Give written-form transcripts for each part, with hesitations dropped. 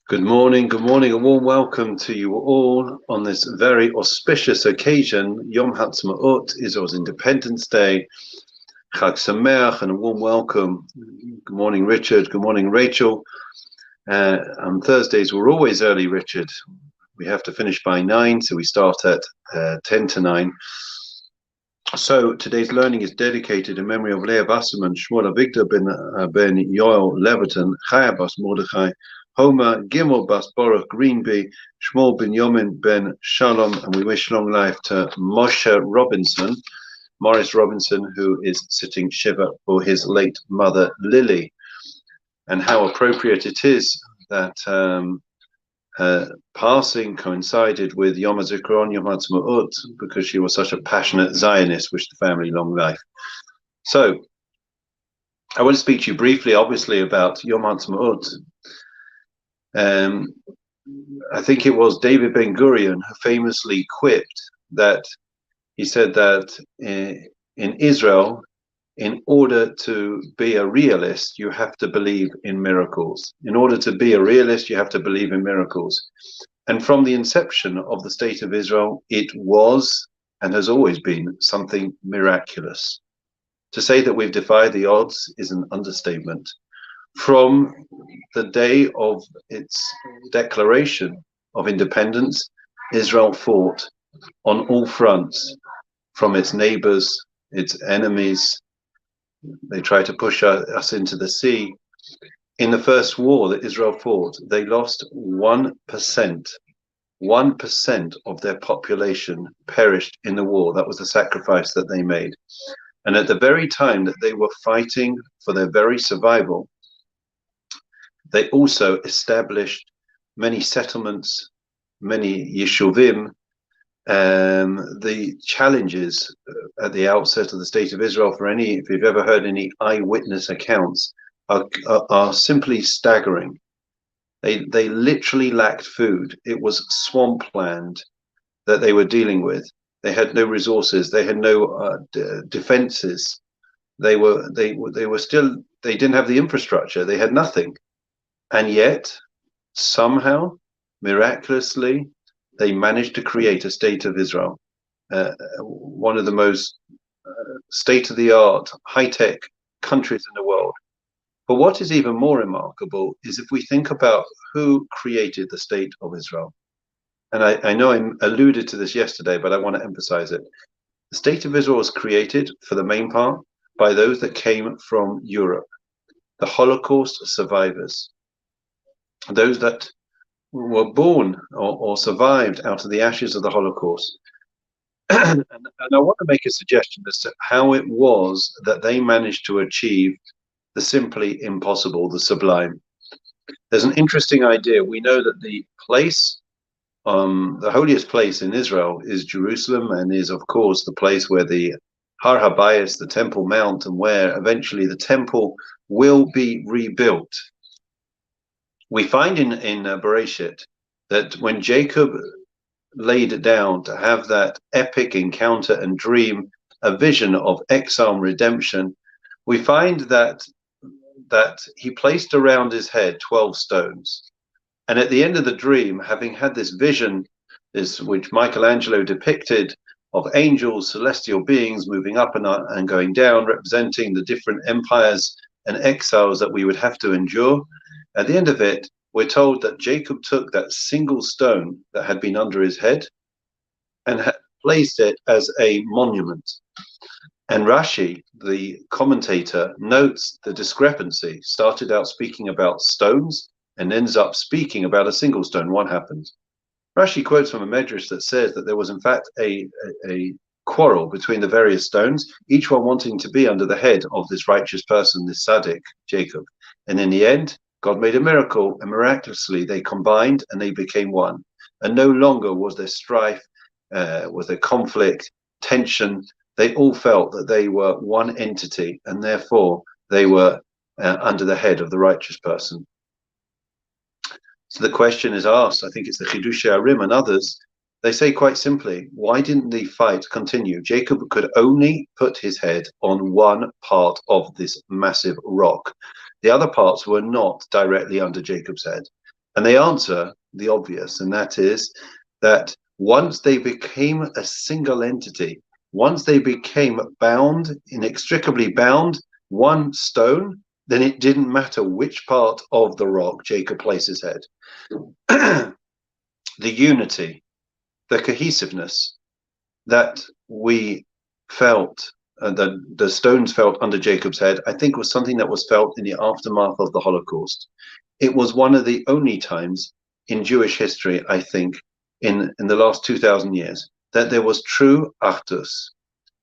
Good morning, a warm welcome to you all on this very auspicious occasion, Yom haatzmaut, Israel's Independence Day, Chag Sameach, and a warm welcome. Good morning, Richard. Good morning, Rachel. On Thursdays, we're always early, Richard. We have to finish by 9, so we start at 10 to 9. So today's learning is dedicated in memory of Leah Wasserman, Shmuel Avigdor ben Yoel Leviton, Chaya bas Mordechai, Homer Gimel bas Baruch Greenby, Shmuel ben Yomin ben Shalom, and we wish long life to Moshe Robinson, Morris Robinson, who is sitting Shiva for his late mother Lily. And how appropriate it is that passing coincided with Yom HaZikaron, Yom HaTzmaut, because she was such a passionate Zionist, wish the family long life. So, I want to speak to you briefly, obviously, about Yom HaTzmaut. I think it was David Ben-Gurion who famously quipped that he said that in Israel, in order to be a realist, you have to believe in miracles. In order to be a realist, you have to believe in miracles. And from the inception of the State of Israel, it was and has always been something miraculous. To say that we've defied the odds is an understatement. From the day of its declaration of independence, Israel fought on all fronts, from its neighbors, its enemies. They tried to push us into the sea. In the first war that Israel fought, they lost 1%. 1% of their population perished in the war. That was the sacrifice that they made. And at the very time that they were fighting for their very survival, they also established many settlements, many yeshuvim. The challenges at the outset of the State of Israel, if you've ever heard any eyewitness accounts, are simply staggering. They literally lacked food. It was swampland that they were dealing with. They had no resources. They had no defenses. They didn't have the infrastructure. They had nothing. And yet, somehow, miraculously, they managed to create a state of Israel, one of the most state-of-the-art, high-tech countries in the world. But what is even more remarkable is if we think about who created the state of Israel. And I know I alluded to this yesterday, but I want to emphasize it. The state of Israel was created, for the main part, by those that came from Europe, the Holocaust survivors, those that were born or survived out of the ashes of the Holocaust. and I want to make a suggestion as to how it was that they managed to achieve the simply impossible, the sublime. There's an interesting idea. We know that the place, the holiest place in Israel is Jerusalem, and is, of course, the place where the Har HaBayis, the Temple Mount, and where eventually the temple will be rebuilt. We find in Bereshit that when Jacob laid it down to have that epic encounter and dream, a vision of exile and redemption, we find that he placed around his head 12 stones. And at the end of the dream, having had this vision, which Michelangelo depicted, of angels, celestial beings moving up and going down, representing the different empires and exiles that we would have to endure, at the end of it, we're told that Jacob took that single stone that had been under his head and had placed it as a monument. And Rashi, the commentator, notes the discrepancy. Started out speaking about stones and ends up speaking about a single stone. What happened? Rashi quotes from a medrash that says that there was in fact a quarrel between the various stones, each one wanting to be under the head of this righteous person, this tzaddik, Jacob. And in the end, God made a miracle, and miraculously they combined and they became one. And no longer was there strife, was there conflict, tension. They all felt that they were one entity, and therefore they were under the head of the righteous person. So the question is asked, I think it's the Chidushei Arim and others, they say quite simply, why didn't the fight continue? Jacob could only put his head on one part of this massive rock. The other parts were not directly under Jacob's head. And they answer the obvious, and that is that once they became a single entity, once they became bound, inextricably bound, one stone, then it didn't matter which part of the rock Jacob placed his head. The unity, the cohesiveness that we felt, that the stones felt under Jacob's head, I think was something that was felt in the aftermath of the Holocaust. It was one of the only times in Jewish history, I think, in the last 2,000 years, that there was true achdus.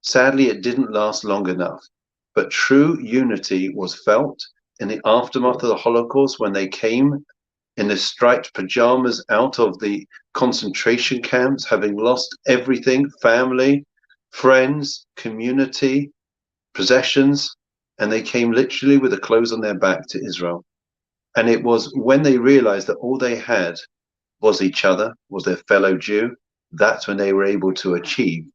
Sadly, it didn't last long enough, but true unity was felt in the aftermath of the Holocaust when they came in their striped pajamas out of the concentration camps, having lost everything, family, friends, community, possessions, and they came literally with the clothes on their back to Israel. And it was when they realized that all they had was each other, was their fellow Jew, that's when they were able to achieve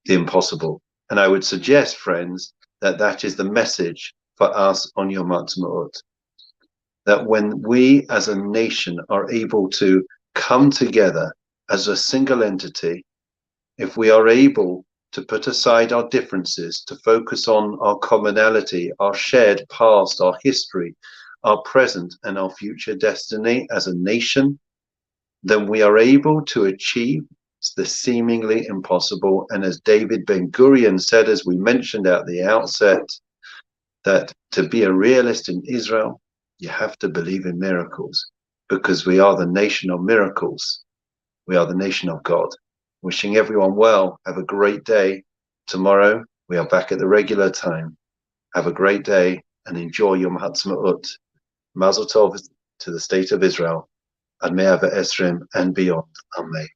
the impossible. And I would suggest, friends, that that is the message for us on Yom Haatzmaut. That when we as a nation are able to come together as a single entity, if we are able to put aside our differences, to focus on our commonality, our shared past, our history, our present and our future destiny as a nation, then we are able to achieve the seemingly impossible. And as David Ben-Gurion said, as we mentioned at the outset, that to be a realist in Israel, you have to believe in miracles, because we are the nation of miracles. We are the nation of God. Wishing everyone well. Have a great day. Tomorrow we are back at the regular time. Have a great day and enjoy Yom Haatzmaut. Mazel Tov to the state of Israel, Ad Mea V'Esrim and beyond. Amen.